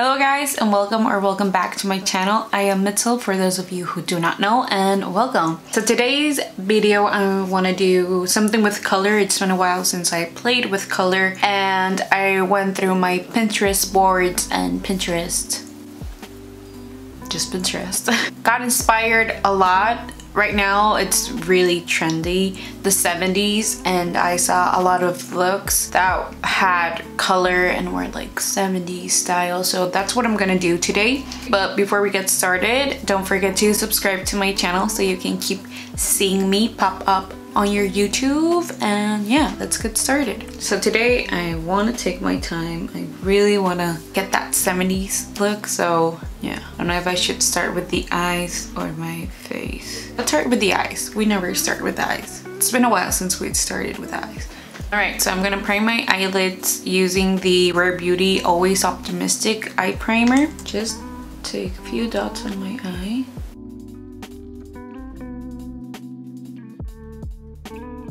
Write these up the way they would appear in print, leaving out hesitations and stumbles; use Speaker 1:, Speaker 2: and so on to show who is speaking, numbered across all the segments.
Speaker 1: Hello guys, and welcome back to my channel. I am Mitzel for those of you who do not know, and welcome. So today's video I want to do something with color. It's been a while since I played with color and I went through my Pinterest boards and Pinterest. Got inspired a lot. Right now it's really trendy, the 70s, and I saw a lot of looks that had color and were like 70s style, so that's what I'm gonna do today. But before we get started, don't forget to subscribe to my channel so you can keep seeing me pop up on your YouTube, and yeah, let's get started. So today I want to take my time. I really want to get that 70s look, so yeah, I don't know if I should start with the eyes or my face. Let's start with the eyes. We never start with the eyes. It's been a while since we started with eyes. Alright, so I'm gonna prime my eyelids using the Rare Beauty Always Optimistic eye primer. Just take a few dots on my eye.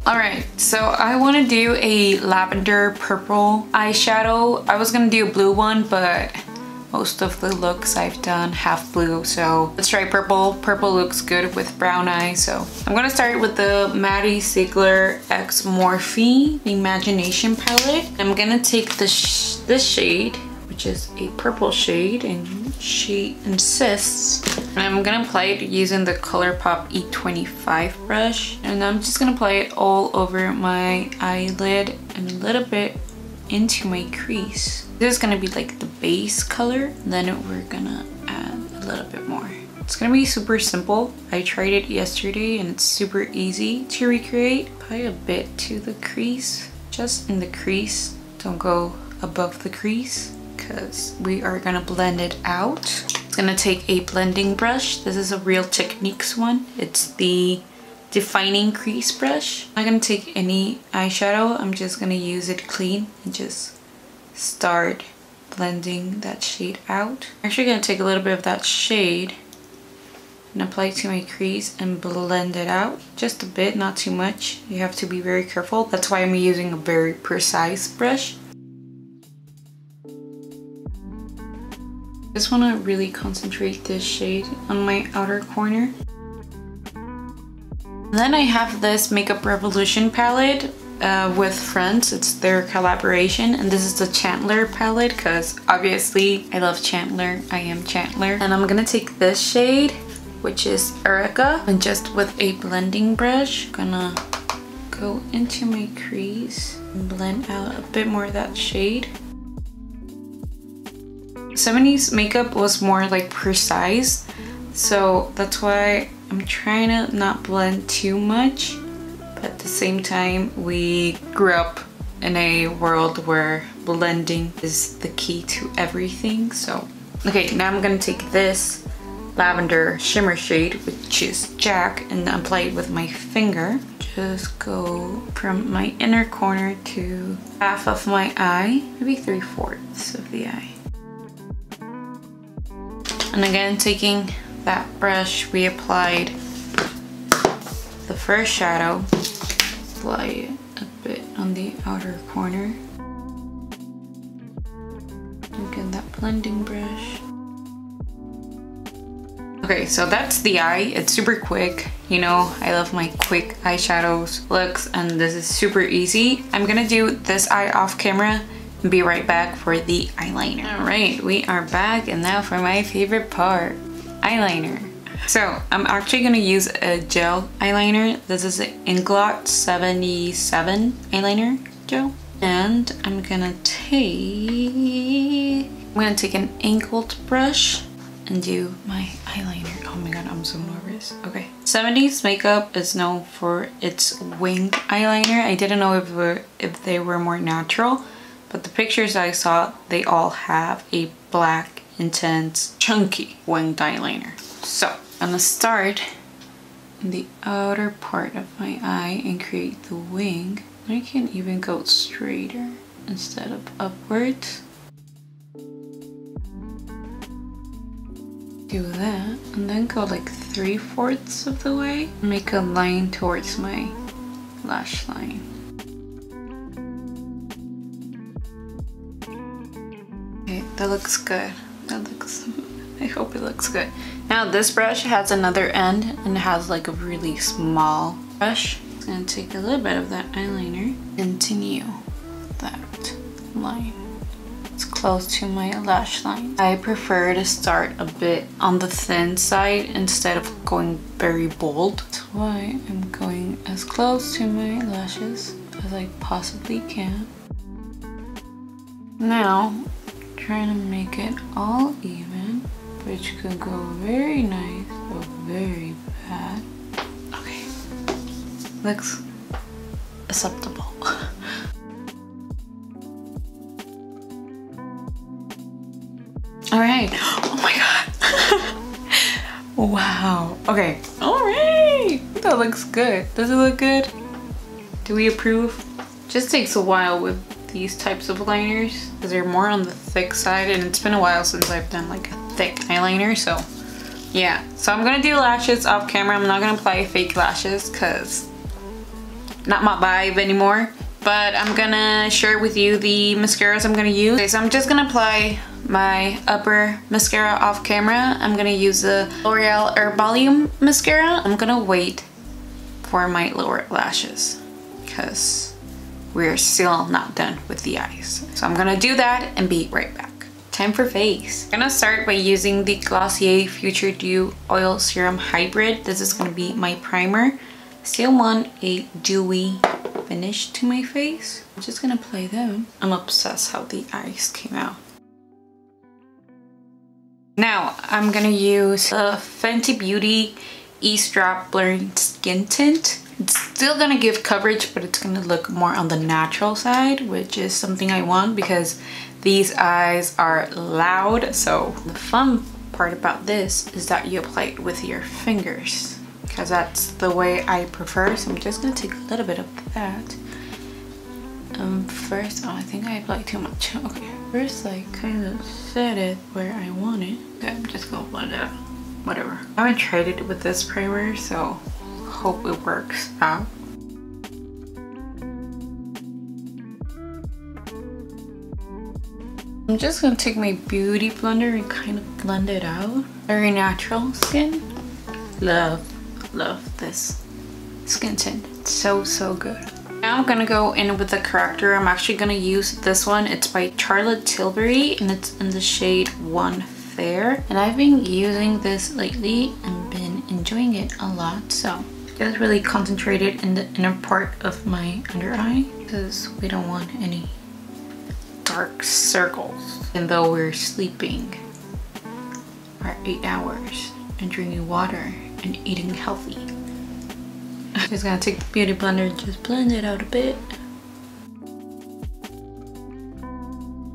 Speaker 1: Alright, so I want to do a lavender purple eyeshadow. I was gonna do a blue one, but most of the looks I've done have blue, so let's try purple. Purple looks good with brown eyes, so I'm gonna start with the Maddie Ziegler X Morphe Imagination palette. I'm gonna take this shade, which is a purple shade, and she insists. And I'm gonna apply it using the ColourPop E25 brush, and I'm just gonna apply it all over my eyelid and a little bit into my crease. This is gonna be like the base color, then we're gonna add a little bit more. It's gonna be super simple. I tried it yesterday and it's super easy to recreate. Apply a bit to the crease, just in the crease. Don't go above the crease because we are gonna blend it out. It's gonna take a blending brush. This is a Real Techniques one. It's the defining crease brush. I'm not gonna take any eyeshadow. I'm just gonna use it clean and just start blending that shade out. I'm actually gonna take a little bit of that shade and apply it to my crease and blend it out. Just a bit, not too much. You have to be very careful. That's why I'm using a very precise brush. I just want to really concentrate this shade on my outer corner. Then I have this Makeup Revolution palette with Friends. It's their collaboration, and this is the Chandler palette because obviously I love Chandler. I am Chandler. And I'm gonna take this shade, which is Erica, and just with a blending brush, gonna go into my crease and blend out a bit more of that shade. 70s makeup was more like precise, so that's why I'm trying to not blend too much, but at the same time we grew up in a world where blending is the key to everything. So okay, now I'm gonna take this lavender shimmer shade, which is Jack, and apply it with my finger. Just go from my inner corner to half of my eye, maybe 3/4 of the eye. And again, taking that brush we applied the first shadow, apply it a bit on the outer corner. Again, that blending brush. Okay, so that's the eye. It's super quick. You know, I love my quick eyeshadows looks, and this is super easy. I'm gonna do this eye off camera and be right back for the eyeliner. All right, we are back, and now for my favorite part, eyeliner. So I'm actually gonna use a gel eyeliner. This is an INGLOT 77 eyeliner gel, and I'm gonna take an angled brush and do my eyeliner. Oh my god, I'm so nervous. Okay. 70s makeup is known for its winged eyeliner. I didn't know if they were more natural, but the pictures I saw, they all have a black, intense, chunky winged eyeliner. So I'm gonna start in the outer part of my eye and create the wing. I can even go straighter instead of upwards. Do that, and then go like 3/4 of the way. Make a line towards my lash line. Okay, that looks good. That looks, I hope it looks good. Now this brush has another end and it has like a really small brush. I'm gonna take a little bit of that eyeliner, continue that line. It's close to my lash line. I prefer to start a bit on the thin side instead of going very bold. That's why I'm going as close to my lashes as I possibly can. Now, trying to make it all even, which could go very nice or very bad. Okay, looks acceptable. All right, oh my God. Wow, okay, all right. That looks good. Does it look good? Do we approve? Just takes a while with these types of liners because they're more on the thick side, and it's been a while since I've done like a thick eyeliner, so yeah. So I'm gonna do lashes off camera. I'm not gonna apply fake lashes because not my vibe anymore, but I'm gonna share with you the mascaras I'm gonna use. Okay, so I'm just gonna apply my upper mascara off camera. I'm gonna use the L'Oreal Volume mascara. I'm gonna wait for my lower lashes because we're still not done with the eyes. So I'm gonna do that and be right back. Time for face. I'm gonna start by using the Glossier Futuredew Oil Serum Hybrid. This is gonna be my primer. Still want a dewy finish to my face. I'm just gonna apply them. I'm obsessed how the eyes came out. Now I'm gonna use the Fenty Beauty Eaze Drop Blurring Skin Tint. It's still gonna give coverage, but it's gonna look more on the natural side, which is something I want because these eyes are loud. So the fun part about this is that you apply it with your fingers because that's the way I prefer. So I'm just gonna take a little bit of that. First, oh, I think I applied too much. Okay, first I kind of set it where I want it. Okay, I'm just gonna blend it out. Whatever. I haven't tried it with this primer, so hope it works out. I'm just gonna take my beauty blender and kind of blend it out. Very natural skin. Love this skin tint. It's so good. Now I'm gonna go in with the corrector. I'm actually gonna use this one. It's by Charlotte Tilbury and it's in the shade 1 Fair. And I've been using this lately and been enjoying it a lot. So just really concentrated in the inner part of my under eye because we don't want any dark circles. Even though we're sleeping our 8 hours and drinking water and eating healthy. Just gonna take the beauty blender and just blend it out a bit.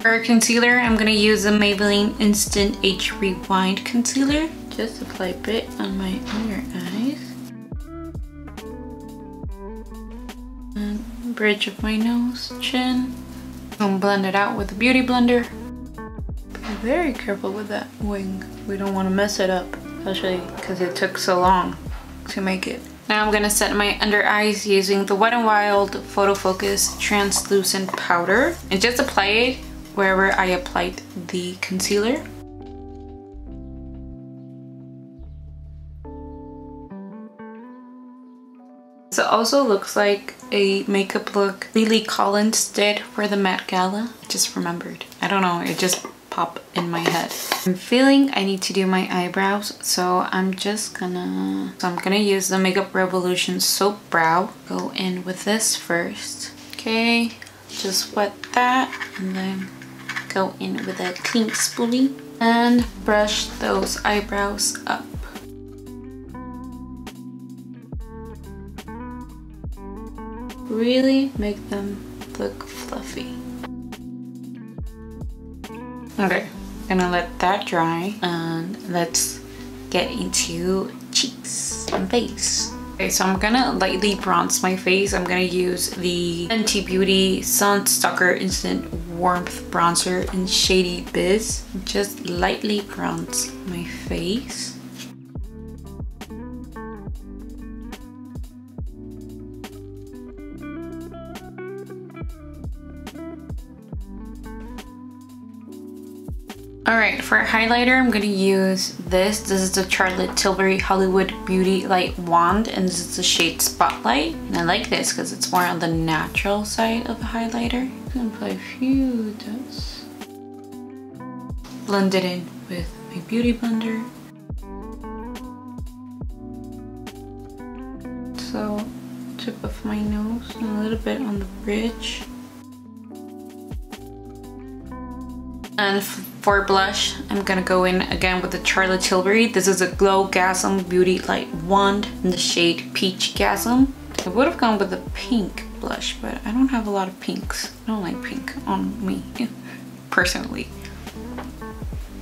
Speaker 1: For concealer, I'm gonna use the Maybelline Instant Age Rewind Concealer. Just apply a bit on my under eyes. And bridge of my nose, chin. And blend it out with the beauty blender. Be very careful with that wing. We don't want to mess it up, especially because it took so long to make it. Now I'm gonna set my under eyes using the Wet n Wild Photo Focus Translucent Powder and just apply it wherever I applied the concealer. So it also looks like a makeup look Lily Collins did for the Met Gala. I just remembered. I don't know, it just popped in my head. I'm feeling I need to do my eyebrows, so I'm gonna use the Makeup Revolution Soap Brow. Go in with this first. Okay, just wet that and then go in with a clean spoolie and brush those eyebrows up. Really make them look fluffy. Okay, gonna let that dry and let's get into cheeks and face. Okay, so I'm gonna lightly bronze my face. I'm gonna use the Fenty Beauty Sun Stalk'r Instant Warmth Bronzer in Shady Biz. Just lightly bronze my face. Alright, for highlighter, I'm gonna use this. This is the Tilbury Hollywood Beauty Light Wand, and this is the shade Spotlight. And I like this because it's more on the natural side of a highlighter. I'm gonna apply a few dots. Blend it in with my beauty blender. So, tip of my nose and a little bit on the bridge. And for blush, I'm gonna go in again with the Tilbury. This is a Glow Gasm Beauty Light Wand in the shade Peach Gasm. I would have gone with a pink blush, but I don't have a lot of pinks. I don't like pink on me, personally.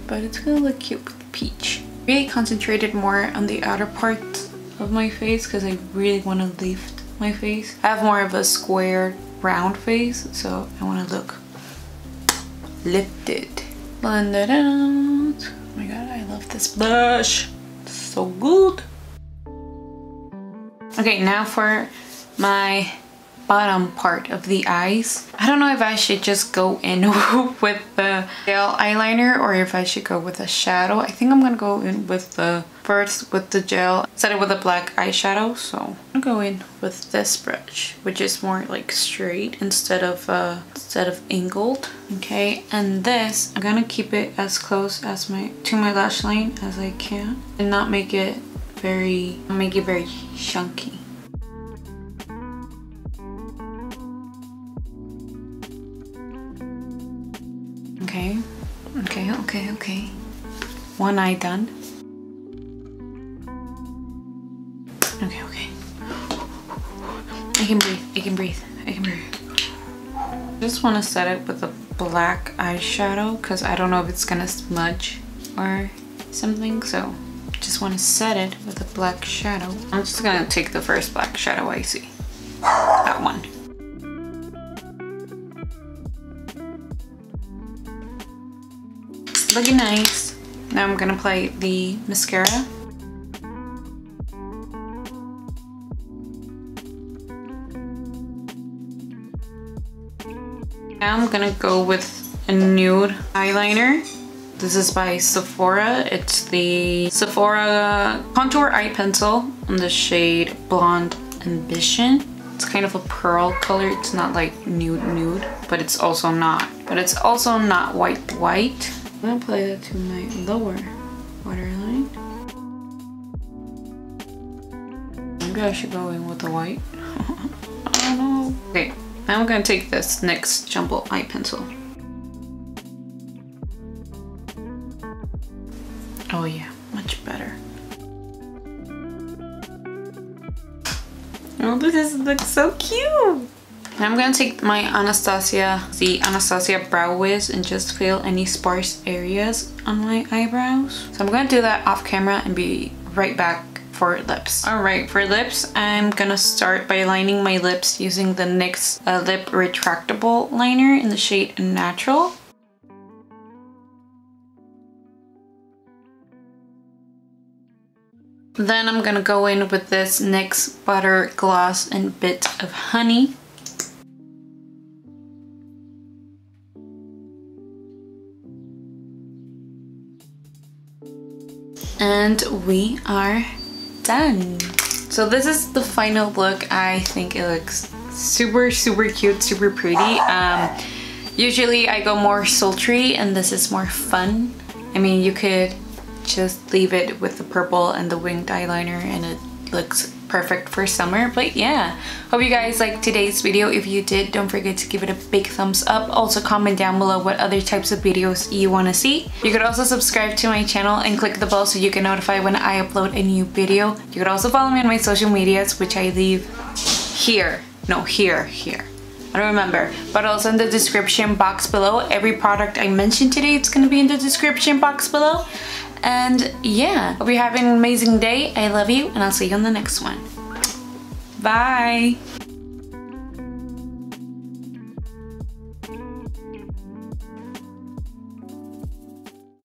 Speaker 1: But it's gonna look cute with peach. Really concentrated more on the outer part of my face because I really want to lift my face. I have more of a square, round face, so I want to look lifted. Blend it out. Oh my god, I love this blush. It's so good. Okay, now for my bottom part of the eyes. I don't know if I should just go in with the gel eyeliner or if I should go with a shadow. I think I'm gonna go in with the first with the gel, set it with a black eyeshadow. So I'm gonna go in with this brush, which is more like straight instead of angled. Okay, and this I'm gonna keep it as close as to my lash line as I can and not make it very chunky. Okay. One eye done. Okay. I can breathe. Just want to set it with a black eyeshadow because I don't know if it's gonna smudge or something, so just want to set it with a black shadow. I'm just gonna take the first black shadow I see. That one. Looking nice. Now I'm gonna apply the mascara. Now I'm gonna go with a nude eyeliner. This is by Sephora. It's the Sephora Contour Eye Pencil in the shade Blonde Ambition. It's kind of a pearl color. It's not like nude, but it's also not white. I'm gonna apply that to my lower waterline. Maybe I should go in with the white. I don't know. Okay, now I'm gonna take this NYX Jumbo Eye Pencil. Oh yeah, much better. Oh, this looks so cute. And I'm gonna take my Anastasia Brow Wiz and just fill any sparse areas on my eyebrows. So I'm gonna do that off camera and be right back for lips. Alright, for lips, I'm gonna start by lining my lips using the NYX Lip Retractable Liner in the shade Natural. Then I'm gonna go in with this NYX Butter Gloss and Bit of Honey. And we are done. So this is the final look. I think it looks super cute, super pretty. Usually I go more sultry and this is more fun. I mean, you could just leave it with the purple and the winged eyeliner and it looks perfect for summer. But yeah, hope you guys liked today's video. If you did, don't forget to give it a big thumbs up. Also comment down below what other types of videos you want to see. You could also subscribe to my channel and click the bell so you get notified when I upload a new video. You could also follow me on my social medias, which I leave here. No, here. I don't remember, but also in the description box below. Every product I mentioned today, it's gonna be in the description box below. And yeah, hope you're having an amazing day. I love you, and I'll see you on the next one. Bye.